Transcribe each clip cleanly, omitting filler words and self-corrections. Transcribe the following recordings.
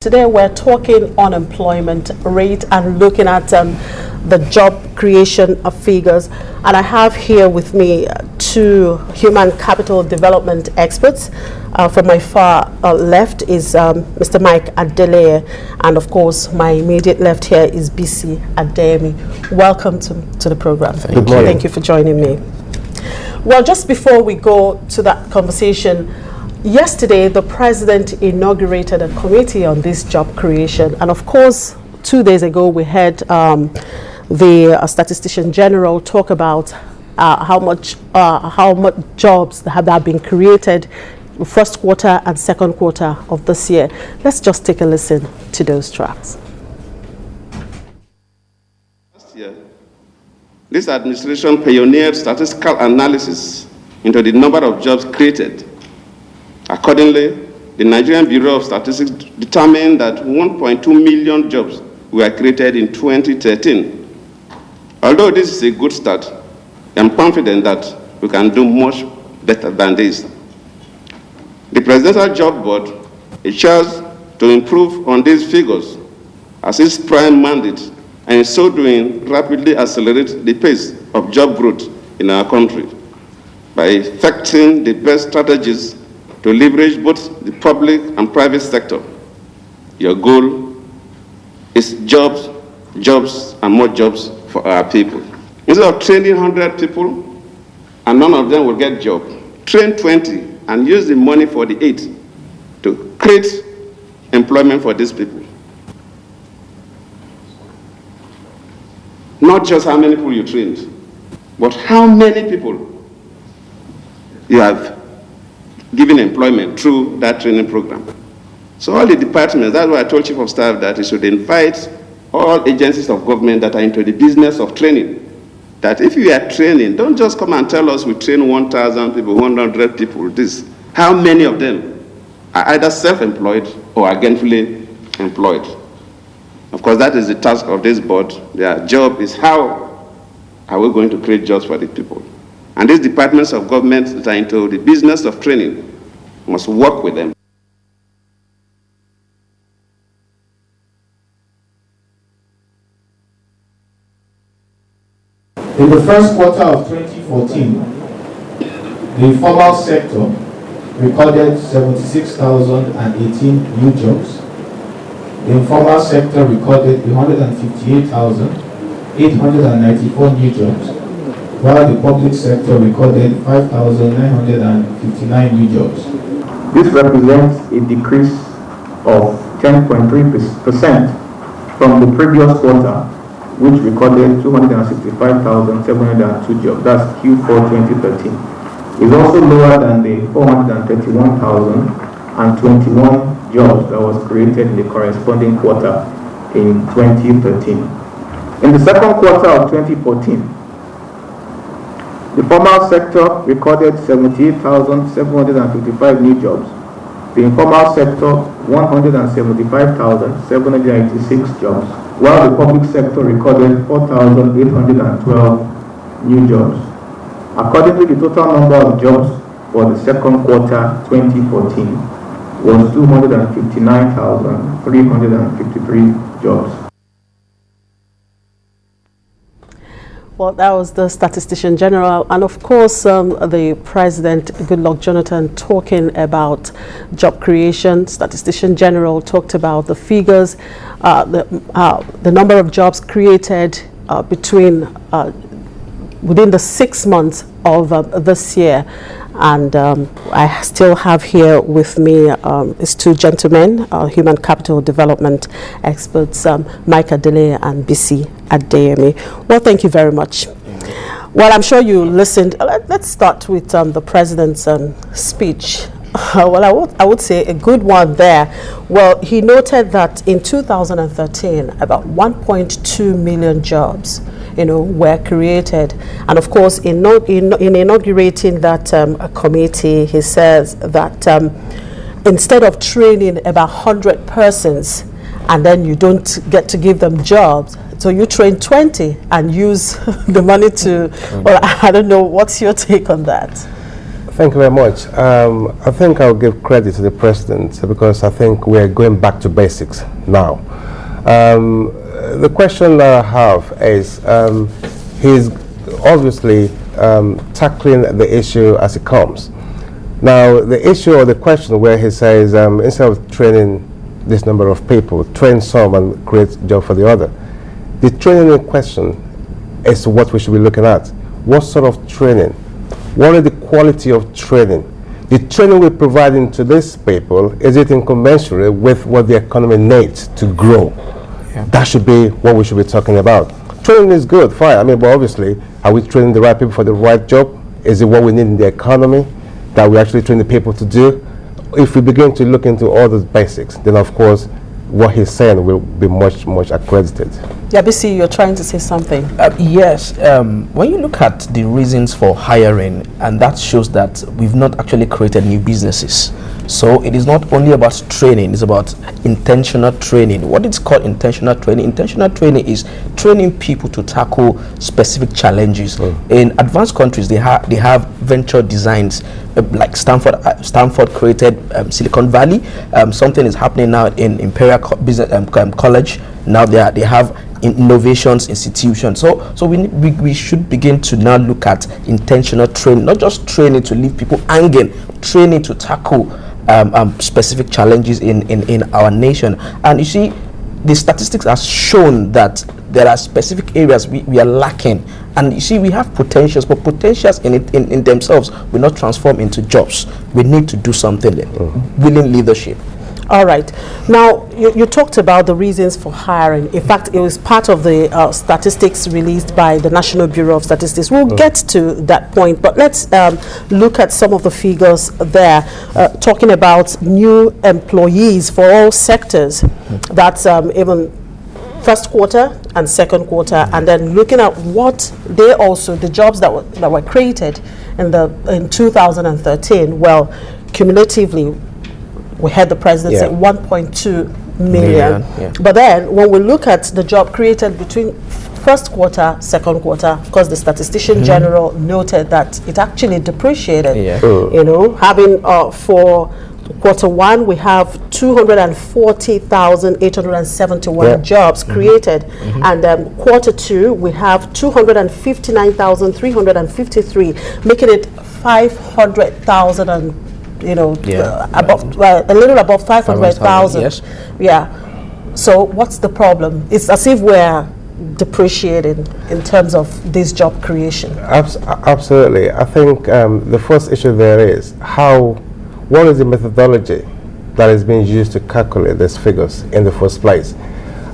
Today we're talking unemployment rate and looking at the job creation figures, and I have here with me two human capital development experts. From my far left is Mr. Mike Adeleye, and of course my immediate left here is BC Adeyemi. Welcome to the program. Thank you for joining me. Well, just before we go to that conversation, yesterday, the president inaugurated a committee on this job creation. And of course, 2 days ago, we had the Statistician General talk about how much jobs have been created first quarter and second quarter of this year. Let's just take a listen to those tracks. Last year, this administration pioneered statistical analysis into the number of jobs created. Accordingly, the Nigerian Bureau of Statistics determined that 1.2 million jobs were created in 2013. Although this is a good start, I'm confident that we can do much better than this. The Presidential Job Board is charged to improve on these figures as its prime mandate, and in so doing, rapidly accelerate the pace of job growth in our country by effecting the best strategies to leverage both the public and private sector. Your goal is jobs, and more jobs for our people. Instead of training 100 people and none of them will get job, train 20 and use the money for the 8 to create employment for these people. Not just how many people you trained, but how many people you have given employment through that training program. So all the departments, that's why I told Chief of Staff that he should invite all agencies of government that are into the business of training, that if you are training, don't just come and tell us we train 1,000 people, 100 people, this. How many of them are either self-employed or are gainfully employed? Of course, that is the task of this board. Their job is how are we going to create jobs for the people? And these departments of government that are into the business of training must work with them. In the first quarter of 2014, the informal sector recorded 76,018 new jobs. The informal sector recorded 158,894 new jobs, while the public sector recorded 5,959 new jobs. This represents a decrease of 10.3% from the previous quarter, which recorded 265,702 jobs. That's Q4 2013. It's also lower than the 431,021 jobs that was created in the corresponding quarter in 2013. In the second quarter of 2014, the formal sector recorded 78,755 new jobs. The informal sector, 175,786 jobs, while the public sector recorded 4,812 new jobs. Accordingly, the total number of jobs for the second quarter 2014 was 259,353 jobs. Well, that was the Statistician General, and of course the President, Goodluck Jonathan, talking about job creation. Statistician General talked about the figures, the number of jobs created within the 6 months of this year. And I still have here with me is two gentlemen, human capital development experts, Mike Adeleye and BC Adeyemi. Well, thank you very much. Well, I'm sure you listened. Let's start with the President's speech. Well, I would say a good one there. Well, he noted that in 2013, about 1.2 million jobs, were created. And of course, in inaugurating that committee, he says that instead of training about 100 persons, and then you don't get to give them jobs, so you train 20 and use the money to, well, I don't know, what's your take on that? Thank you very much. I think I'll give credit to the president because I think we're going back to basics now. The question that I have is he's obviously tackling the issue as it comes. Now, the issue or the question where he says instead of training this number of people, train some and create job for the other. The training in question is what we should be looking at. What sort of training? What is the quality of training? The training we're providing to these people, is it incommensurate with what the economy needs to grow? Yeah. That should be what we should be talking about. Training is good, fine. I mean, but obviously, are we training the right people for the right job? Is it what we need in the economy that we actually train the people to do? If we begin to look into all those basics, then of course, what he's saying will be much, much accredited. Yabisi, you're trying to say something. Yes, when you look at the reasons for hiring, and that shows that we've not actually created new businesses. So it is not only about training, it's about intentional training. What is called intentional training? Intentional training is training people to tackle specific challenges. In advanced countries, they have venture designs, like Stanford created Silicon Valley. Something is happening now in Imperial Business College. Now they have innovations institutions. So we should begin to now look at intentional training, not just training to leave people hanging, training to tackle specific challenges in our nation. And you see, the statistics have shown that there are specific areas we are lacking. And you see, we have potentials, but potentials in themselves will not transform into jobs. We need to do something then. Willing leadership. All right. Now, you talked about the reasons for hiring. In fact, it was part of the statistics released by the National Bureau of Statistics. We'll get to that point, but let's look at some of the figures there, talking about new employees for all sectors. That's even first quarter and second quarter, and then looking at what they also, the jobs that were created in 2013. Well, cumulatively, we heard the president say 1.2 million. Yeah. But then when we look at the job created between first quarter, second quarter, because the statistician general noted that it actually depreciated. You know, having for quarter one, we have 240,871 jobs created. And then quarter two, we have 259,353, making it 500,000 above, a little above 500,000. Yes. Yeah. So what's the problem? It's as if we're depreciating in terms of this job creation. Absolutely. I think the first issue there is what is the methodology that is being used to calculate these figures in the first place?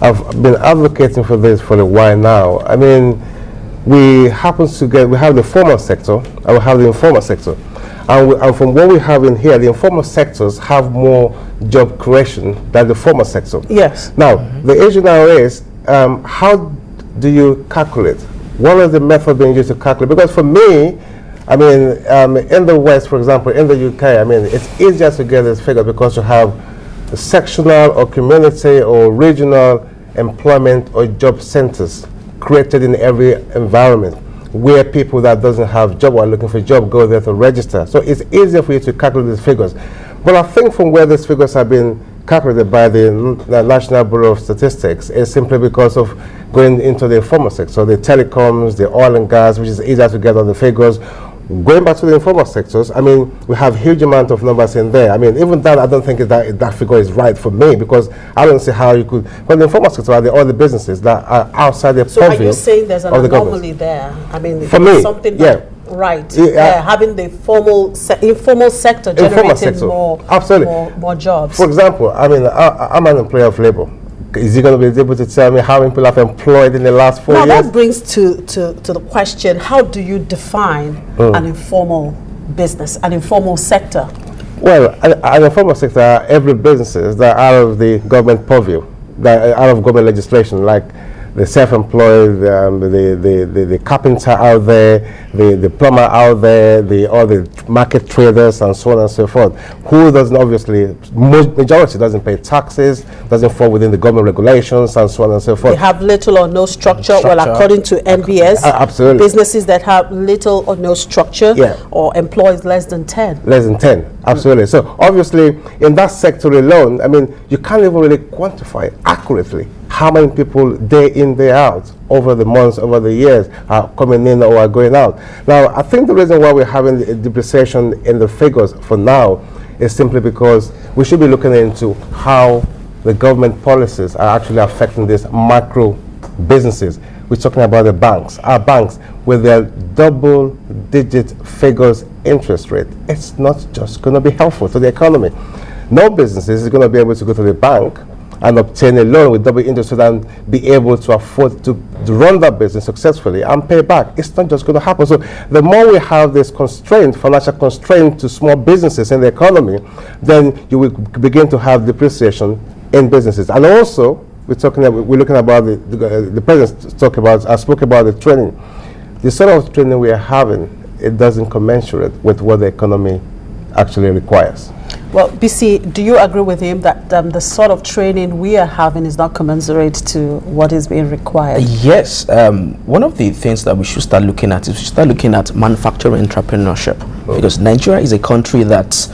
I've been advocating for this for a while now. I mean, we have the formal sector and we have the informal sector. And from what we have in here, the informal sectors have more job creation than the formal sector. Yes. Now, the issue now is, how do you calculate? What is the method being used to calculate? Because for me, I mean, in the West, for example, in the UK, I mean, it's easier to get this figure because you have sectional or community or regional employment or job centers created in every environment, where people that doesn't have job or are looking for a job go there to register. So it's easier for you to calculate these figures. But I think from where these figures have been calculated by the National Bureau of Statistics is simply because of going into the informal sector, so the telecoms, the oil and gas, which is easier to get on the figures. Going back to the informal sectors, I mean, we have huge amount of numbers in there. I mean, even that, I don't think that figure is right for me, because I don't see how you could. But the informal sector are all the businesses that are outside the purview. So are you saying there's an anomaly there? I mean, for me, something right. Having the informal sector generating more jobs. For example, I mean, I'm an employer of labor. Is he going to be able to tell me how many people I've employed in the last 4 years? Now that brings to the question, how do you define an informal business, an informal sector? Well, an informal sector are every businesses that are out of the government purview, that are out of government legislation, like the self-employed, the carpenter out there, the plumber out there, all the market traders and so on and so forth, who doesn't obviously, majority doesn't pay taxes, doesn't fall within the government regulations and so on and so forth. They have little or no structure. Well, according to NBS, absolutely. Businesses that have little or no structure or employs less than 10. Less than 10, absolutely. So obviously, in that sector alone, I mean, you can't even really quantify accurately how many people day in, day out, over the months, over the years, are coming in or are going out. Now, I think the reason why we're having the depreciation in the figures for now is simply because we should be looking into how the government policies are actually affecting these macro businesses. We're talking about the banks. Our banks, with their double-digit figures interest rate, it's not just going to be helpful to the economy. No business is going to be able to go to the bank and obtain a loan with double interest so then be able to afford to run that business successfully and pay back. It's not just going to happen. So the more we have this constraint, financial constraint to small businesses in the economy, then you will begin to have depreciation in businesses. And also, we're looking about the president spoke about the training. The sort of training we are having, it doesn't commensurate with what the economy actually requires. Well, BC, do you agree with him that the sort of training we are having is not commensurate to what is being required? Yes. One of the things that we should start looking at is we should start looking at manufacturing entrepreneurship, because Nigeria is a country that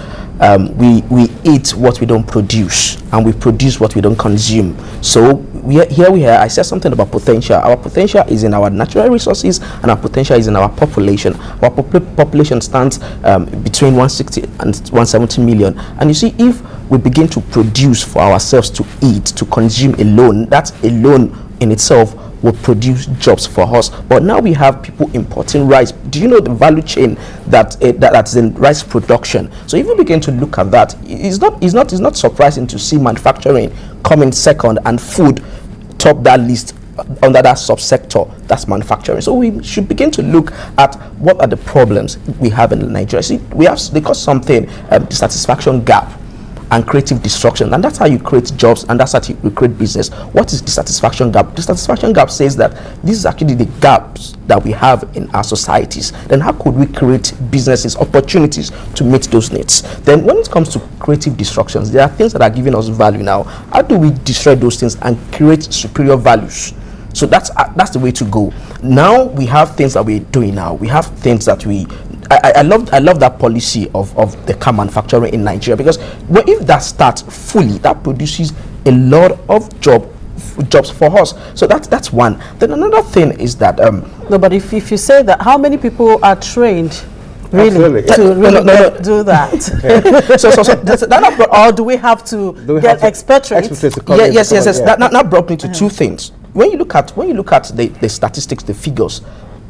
we eat what we don't produce and we produce what we don't consume. So here we are. I said something about potential. Our potential is in our natural resources and our potential is in our population. Our population stands between 160 and 170 million. And you see, if we begin to produce for ourselves to eat, to consume alone, that alone in itself will produce jobs for us. But now we have people importing rice. Do you know the value chain that's in rice production? So if you begin to look at that, it's not surprising to see manufacturing coming second and food top that list under that subsector, that's manufacturing. So we should begin to look at what are the problems we have in Nigeria. See, they call something dissatisfaction gap and creative destruction, and that's how you create jobs and that's how you create business. What is the satisfaction gap? The satisfaction gap says that this is actually the gaps that we have in our societies. Then how could we create businesses, opportunities to meet those needs? Then when it comes to creative destructions, there are things that are giving us value now. How do we destroy those things and create superior values? So that's the way to go. Now we have things that we're doing now. We have things that I love that policy of the car manufacturing in Nigeria, because if that starts fully, that produces a lot of jobs for us. So that's one. Then another thing is that no, but if you say that, how many people are trained really to do that? Or do we have to get expatriates? Yes. That brought me to two things. When you look at the statistics, the figures,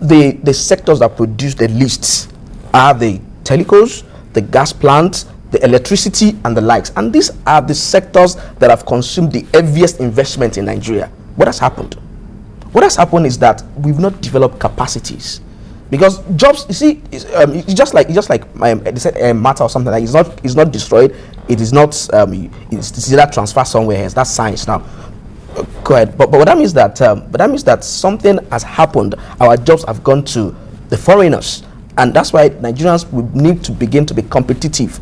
the sectors that produce the least are the telecos, the gas plants, the electricity, and the likes. And these are the sectors that have consumed the heaviest investment in Nigeria. What has happened? What has happened is that we've not developed capacities. Because jobs, you see, it's just like they said, matter or something like it's not destroyed. It is not. It's either transferred somewhere else. That's science now. Go ahead. But that means that something has happened. Our jobs have gone to the foreigners. And that's why Nigerians will need to begin to be competitive